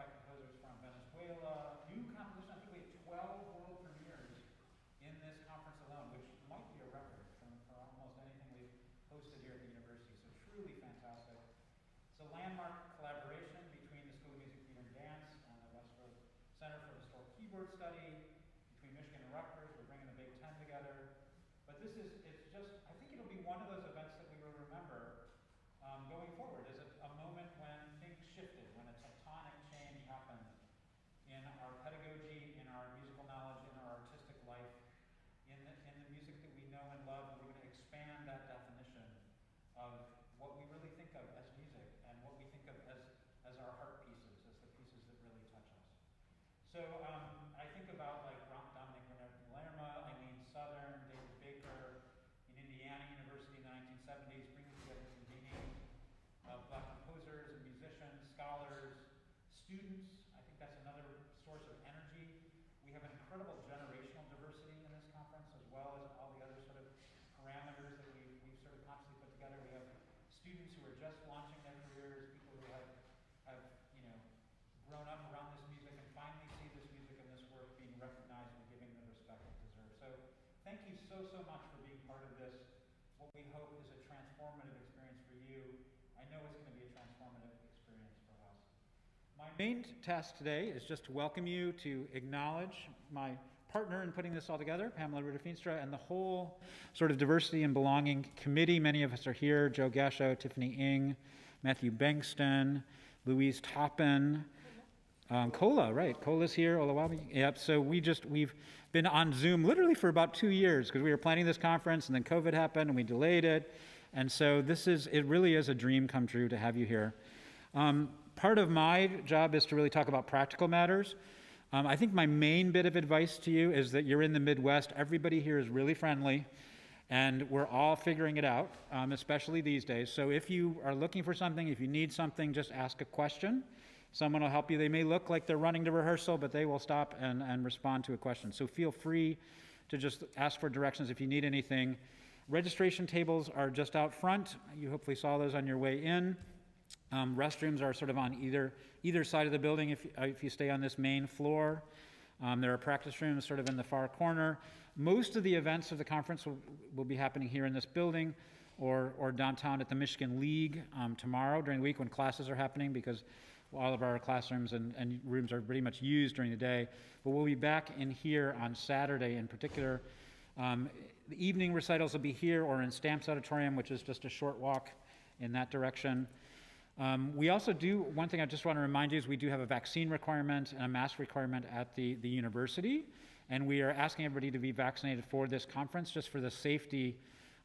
by composers from Venezuela. New composition, I think we had 12 world premieres in this conference alone, which might be a record for almost anything we've hosted here at the university, so truly fantastic. It's a landmark collaboration between the School of Music, Theater, and Dance and the Westfield Center for Historic Keyboard Study, between Michigan and Rutgers. We're bringing the Big Ten together. But it's just, I think it'll be one of those events that we will remember going forward as a moment when things shifted, when a tectonic change happened in our pedagogy, in our musical knowledge, in our artistic life, in the music that we know and love. We're going to expand that definition of what we really think of as music and what we think of as our heart pieces, as the pieces that really touch us. So I think about like Dominic Lerma, Eileen Southern, David Baker in Indiana University in the 1970s, bringing together convening of Black composers and musicians, scholars, students. I think that's another source of energy. We have an incredible generational diversity in this conference, as well as all the other sort of parameters that we've sort of consciously put together. We have students who are just launching their careers, people who have grown up around this music and finally see this music and this work being recognized and given the respect it deserves. So thank you so much for being part of this, what we hope is a transformative experience for you. I know it's going to be a transformative experience for us. My main task today is just to welcome you, to acknowledge my partner in putting this all together, Pamela Ruiter-Feenstra, and the whole sort of diversity and belonging committee. Many of us are here: Joe Gasho, Tiffany Ng, Matthew Bankston, Louise Toppin, Kola, right? Kola's here, Olawabi. Yep, so we've been on Zoom literally for about 2 years because we were planning this conference and then COVID happened and we delayed it. And so it really is a dream come true to have you here. Part of my job is to really talk about practical matters. I think my main bit of advice to you is that you're in the Midwest. Everybody here is really friendly and we're all figuring it out, especially these days. So if you are looking for something, if you need something, just ask a question. Someone will help you. They may look like they're running to rehearsal, but they will stop and respond to a question. So feel free to just ask for directions if you need anything. Registration tables are just out front. You hopefully saw those on your way in. Restrooms are sort of on either side of the building if you stay on this main floor. There are practice rooms sort of in the far corner. Most of the events of the conference will be happening here in this building or downtown at the Michigan League tomorrow during the week when classes are happening, because all of our classrooms and rooms are pretty much used during the day. But we'll be back in here on Saturday in particular. The evening recitals will be here or in Stamps Auditorium, which is just a short walk in that direction. We also do, one thing I just want to remind you is we do have a vaccine requirement and a mask requirement at the university. And we are asking everybody to be vaccinated for this conference just for the safety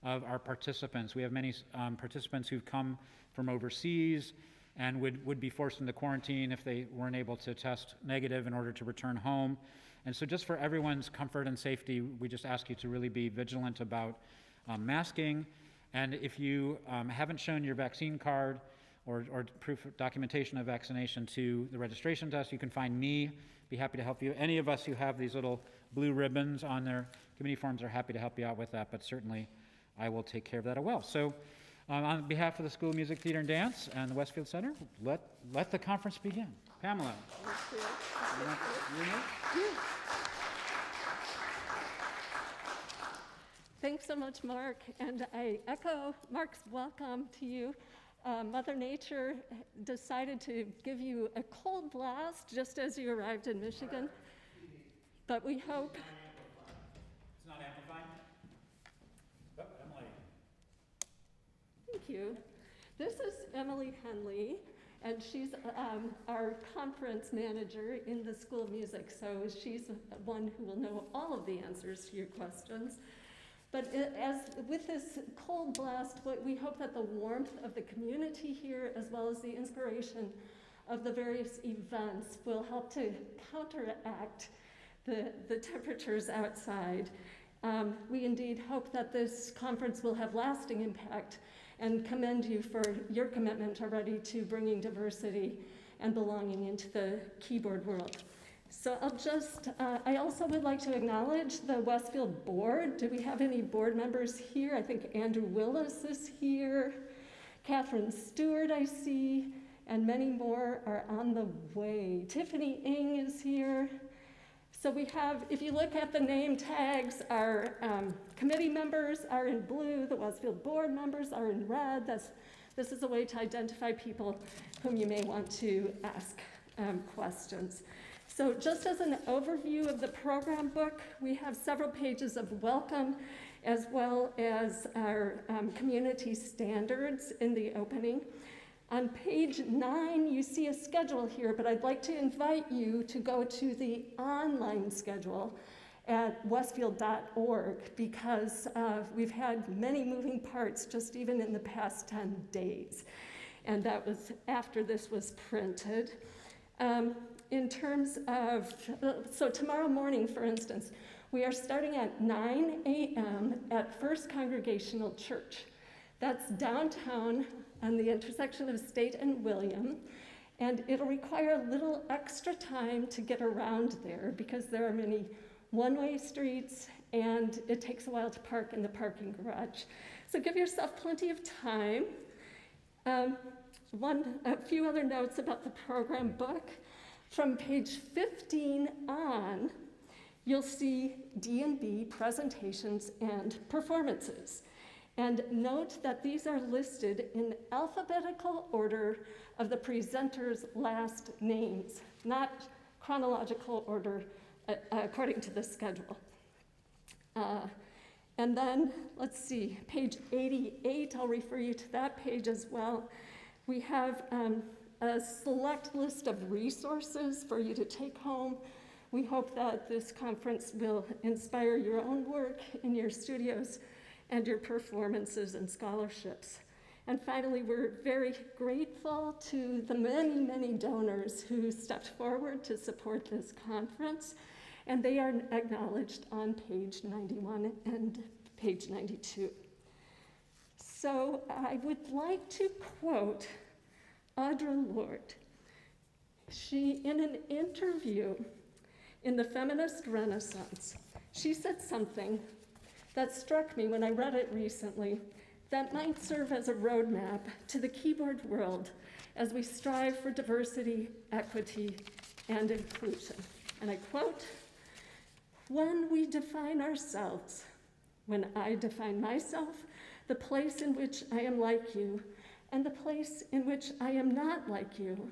of our participants. We have many participants who've come from overseas and would be forced into quarantine if they weren't able to test negative in order to return home. And so just for everyone's comfort and safety, we just ask you to really be vigilant about masking. And if you haven't shown your vaccine card or proof of documentation of vaccination to the registration desk, you can find me. Be happy to help you. Any of us who have these little blue ribbons on their committee forms are happy to help you out with that, but certainly I will take care of that as well. So on behalf of the School of Music, Theater, and Dance and the Westfield Center, let the conference begin. Pamela. Thanks so much, Mark. And I echo Mark's welcome to you. Mother Nature decided to give you a cold blast just as you arrived in Michigan. But we hope... It's not amplifying? Oh, Emily. Thank you. This is Emily Henley, and she's our conference manager in the School of Music, so she's one who will know all of the answers to your questions. But as with this cold blast, we hope that the warmth of the community here, as well as the inspiration of the various events, will help to counteract the temperatures outside. We indeed hope that this conference will have lasting impact and commend you for your commitment already to bringing diversity and belonging into the keyboard world. So I also would like to acknowledge the Westfield board. Do we have any board members here? I think Andrew Willis is here. Catherine Stewart, I see. and many more are on the way. Tiffany Ng is here. So we have, if you look at the name tags, our committee members are in blue, the Westfield board members are in red. This is a way to identify people whom you may want to ask questions. So just as an overview of the program book, we have several pages of welcome as well as our community standards in the opening. On page 9, you see a schedule here, but I'd like to invite you to go to the online schedule at westfield.org because we've had many moving parts just even in the past 10 days. And that was after this was printed. In terms of, so tomorrow morning, for instance, we are starting at 9 a.m. at First Congregational Church. That's downtown on the intersection of State and William, and it'll require a little extra time to get around there because there are many one-way streets and it takes a while to park in the parking garage. So give yourself plenty of time. A few other notes about the program book. From page 15 on, you'll see D&B presentations and performances. And note that these are listed in alphabetical order of the presenters' last names, not chronological order according to the schedule. And then, let's see, page 88, I'll refer you to that page as well. We have a select list of resources for you to take home. We hope that this conference will inspire your own work in your studios and your performances and scholarships. And finally, we're very grateful to the many, many donors who stepped forward to support this conference, and they are acknowledged on page 91 and page 92. So I would like to quote Audre Lorde. She, in an interview in the Feminist Renaissance, she said something that struck me when I read it recently that might serve as a roadmap to the keyboard world as we strive for diversity, equity, and inclusion. And I quote, "When we define ourselves, when I define myself, the place in which I am like you, and the place in which I am not like you,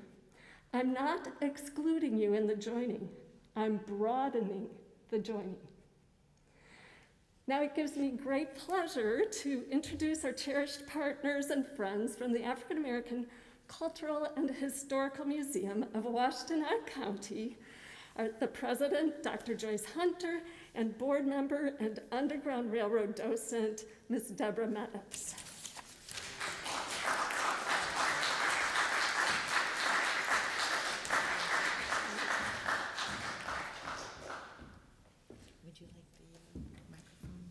I'm not excluding you in the joining, I'm broadening the joining." Now it gives me great pleasure to introduce our cherished partners and friends from the African American Cultural and Historical Museum of Washtenaw County, the president, Dr. Joyce Hunter, and board member and Underground Railroad docent, Ms. Deborah Meadows. Would you like the microphone?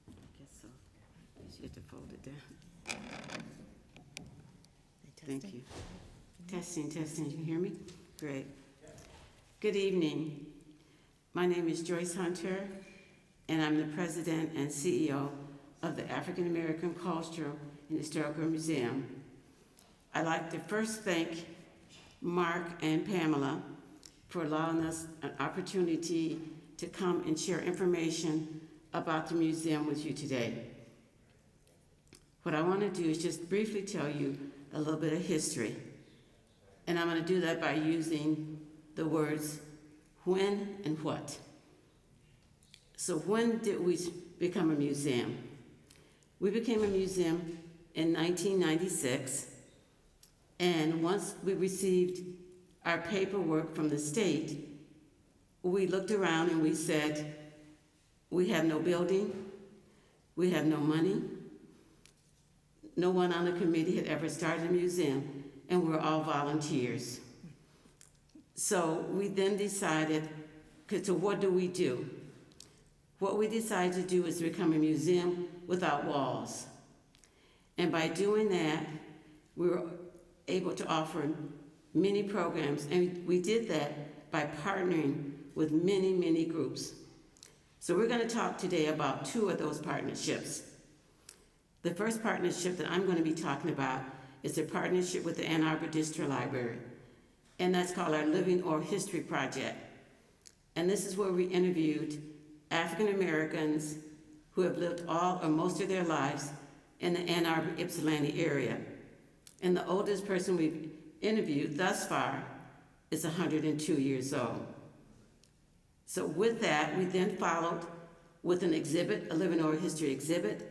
I guess so. I guess you have to fold it down. Thank you. Testing. You can hear me? Great. Good evening. My name is Joyce Hunter, and I'm the president and CEO of the African American Cultural and Historical Museum. I'd like to first thank Mark and Pamela for allowing us an opportunity to come and share information about the museum with you today. What I want to do is just briefly tell you a little bit of history. And I'm going to do that by using the words when and what. So when did we become a museum? We became a museum in 1996. And once we received our paperwork from the state, we looked around and we said, we have no building, we have no money. No one on the committee had ever started a museum, and we're all volunteers. So we then decided, so what do we do? What we decided to do is become a museum without walls. And by doing that, we were able to offer many programs, and we did that by partnering with many, many groups. So we're going to talk today about two of those partnerships. The first partnership that I'm going to be talking about is a partnership with the Ann Arbor District Library, and that's called our Living Oral History Project. And this is where we interviewed African Americans who have lived all or most of their lives in the Ann Arbor, Ypsilanti area. And the oldest person we've interviewed thus far is 102 years old. So with that, we then followed with an exhibit, a Living Oral History exhibit,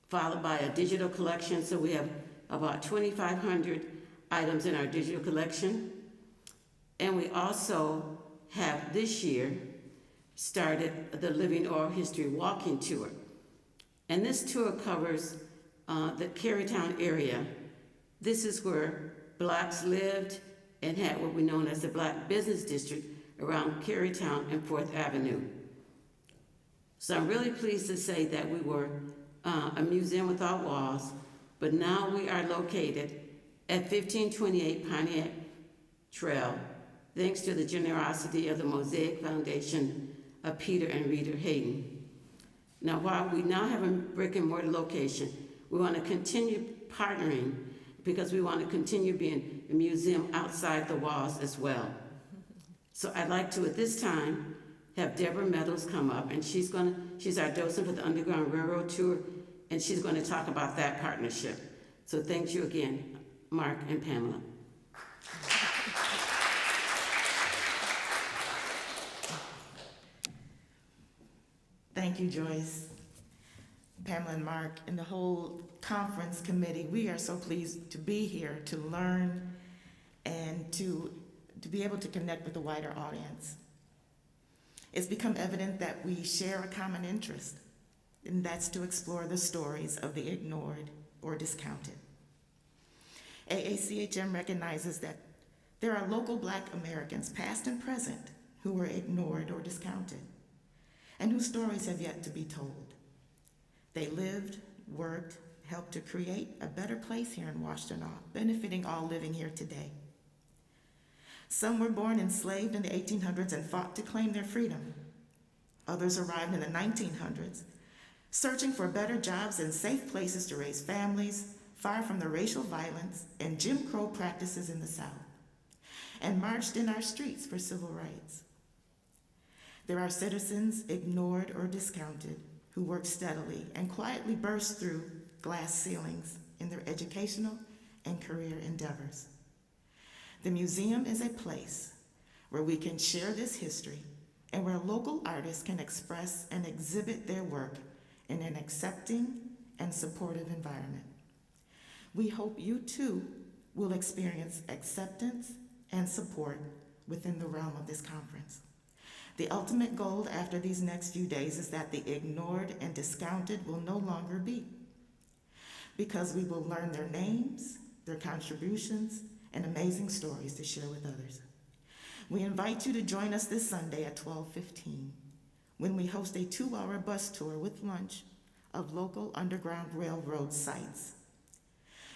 followed by a digital collection. So we have about 2,500 items in our digital collection. And we also have this year started the Living Oral History Walking Tour. And this tour covers the Carytown area. This is where Blacks lived and had what we know as the Black Business District around Carytown and 4th Avenue. So I'm really pleased to say that we were a museum without walls, but now we are located at 1528 Pontiac Trail, thanks to the generosity of the Mosaic Foundation of Peter and Rita Hayden. Now, while we now have a brick and mortar location, we want to continue partnering because we want to continue being a museum outside the walls as well. So I'd like to, at this time, have Deborah Meadows come up, and she's our docent for the Underground Railroad Tour, and she's going to talk about that partnership. So thank you again, Mark and Pamela. Thank you, Joyce, Pamela and Mark, and the whole conference committee. We are so pleased to be here to learn and to be able to connect with a wider audience. It's become evident that we share a common interest, and that's to explore the stories of the ignored or discounted. AACHM recognizes that there are local Black Americans, past and present, who were ignored or discounted, and whose stories have yet to be told. They lived, worked, helped to create a better place here in Washtenaw, benefiting all living here today. Some were born enslaved in the 1800s and fought to claim their freedom. Others arrived in the 1900s, searching for better jobs and safe places to raise families, far from the racial violence and Jim Crow practices in the South, and marched in our streets for civil rights. There are citizens ignored or discounted who work steadily and quietly burst through glass ceilings in their educational and career endeavors. The museum is a place where we can share this history and where local artists can express and exhibit their work in an accepting and supportive environment. We hope you too will experience acceptance and support within the realm of this conference. The ultimate goal after these next few days is that the ignored and discounted will no longer be, because we will learn their names, their contributions, and amazing stories to share with others. We invite you to join us this Sunday at 12:15 when we host a 2-hour bus tour with lunch of local Underground Railroad sites.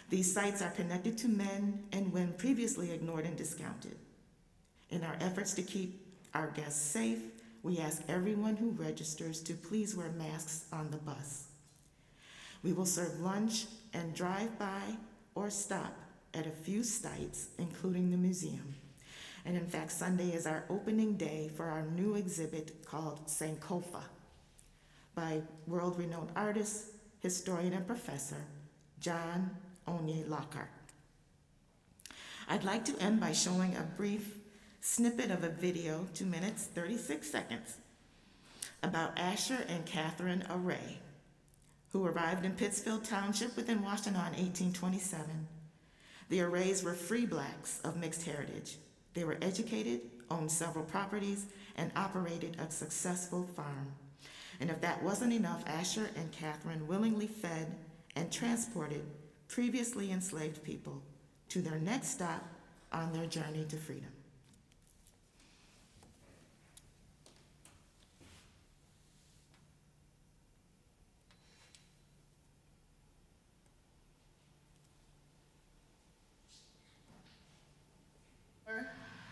These sites are connected to men and women previously ignored and discounted. In our efforts to keep our guests safe, we ask everyone who registers to please wear masks on the bus. We will serve lunch and drive by or stop at a few sites, including the museum. And in fact, Sunday is our opening day for our new exhibit called Sankofa by world-renowned artist, historian, and professor, John Onye Lockhart. I'd like to end by showing a brief snippet of a video, 2 minutes, 36 seconds, about Asher and Catherine Array, who arrived in Pittsfield Township within Washtenaw in 1827. The Arrays were free Blacks of mixed heritage. They were educated, owned several properties, and operated a successful farm. And if that wasn't enough, Asher and Catherine willingly fed and transported previously enslaved people to their next stop on their journey to freedom.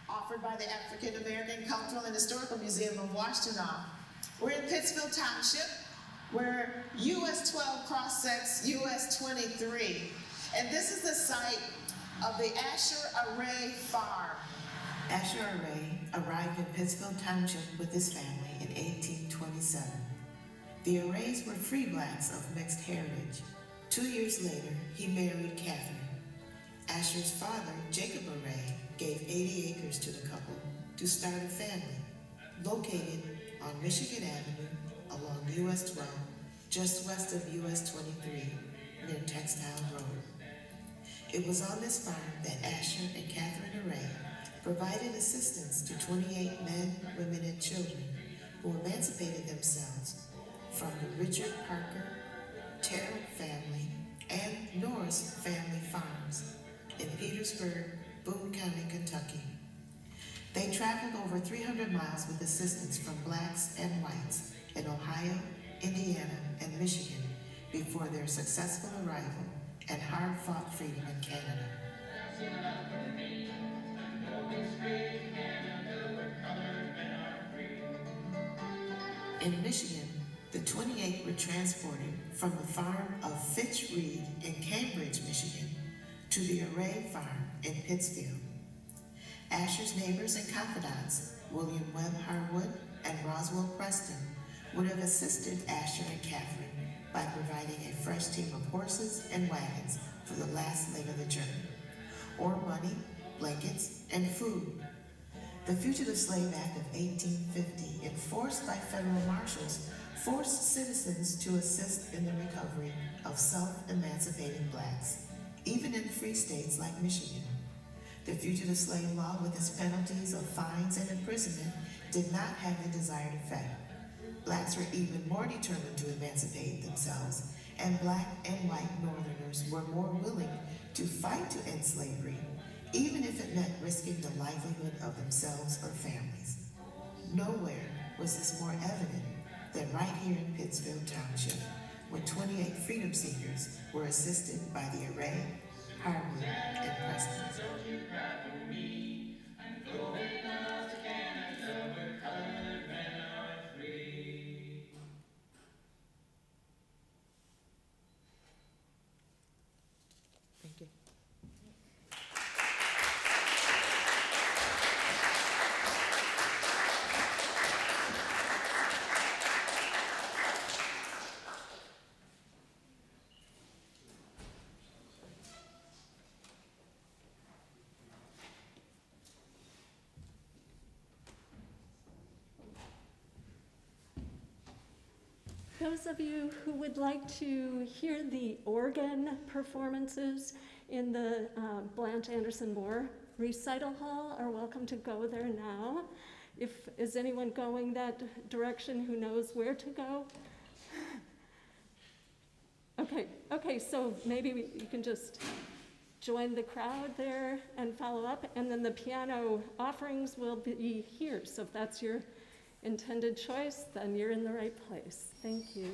Offered by the African American Cultural and Historical Museum of Washtenaw. We're in Pittsfield Township, where US 12 cross-sects US 23. And this is the site of the Asher Array Farm. Asher Array arrived in Pittsfield Township with his family in 1827. The Arrays were free blacks of mixed heritage. 2 years later, he married Catherine. Asher's father, Jacob Array, gave 80 acres to the couple to start a family, located on Michigan Avenue along US 12, just west of US 23, near Textile Road. It was on this farm that Asher and Catherine Array provided assistance to 28 men, women, and children who emancipated themselves from the Richard Parker, Terrell family, and Norris family farms in Petersburg, Boone County, Kentucky. They traveled over 300 miles with assistance from blacks and whites in Ohio, Indiana, and Michigan before their successful arrival and hard-fought freedom in Canada. In Michigan, the 28 were transported from the farm of Fitch Reed in Cambridge, Michigan, to the Array farm in Pittsfield. Asher's neighbors and confidants, William Webb Harwood and Roswell Preston, would have assisted Asher and Catherine by providing a fresh team of horses and wagons for the last leg of the journey, or money, blankets, and food. The Fugitive Slave Act of 1850, enforced by federal marshals, forced citizens to assist in the recovery of self-emancipating blacks, even in free states like Michigan. The fugitive slave law, with its penalties of fines and imprisonment, did not have the desired effect. Blacks were even more determined to emancipate themselves, and black and white Northerners were more willing to fight to end slavery, even if it meant risking the livelihood of themselves or families. Nowhere was this more evident than right here in Pittsfield Township, when 28 freedom seekers were assisted by the Array, Harwood, and Preston. Thank you. Those of you who would like to hear the organ performances in the Blant Anderson Moore Recital Hall are welcome to go there now. Is anyone going that direction who knows where to go? Okay, so maybe you can just join the crowd there and follow up, and then the piano offerings will be here. So if that's your intended choice, then you're in the right place. Thank you.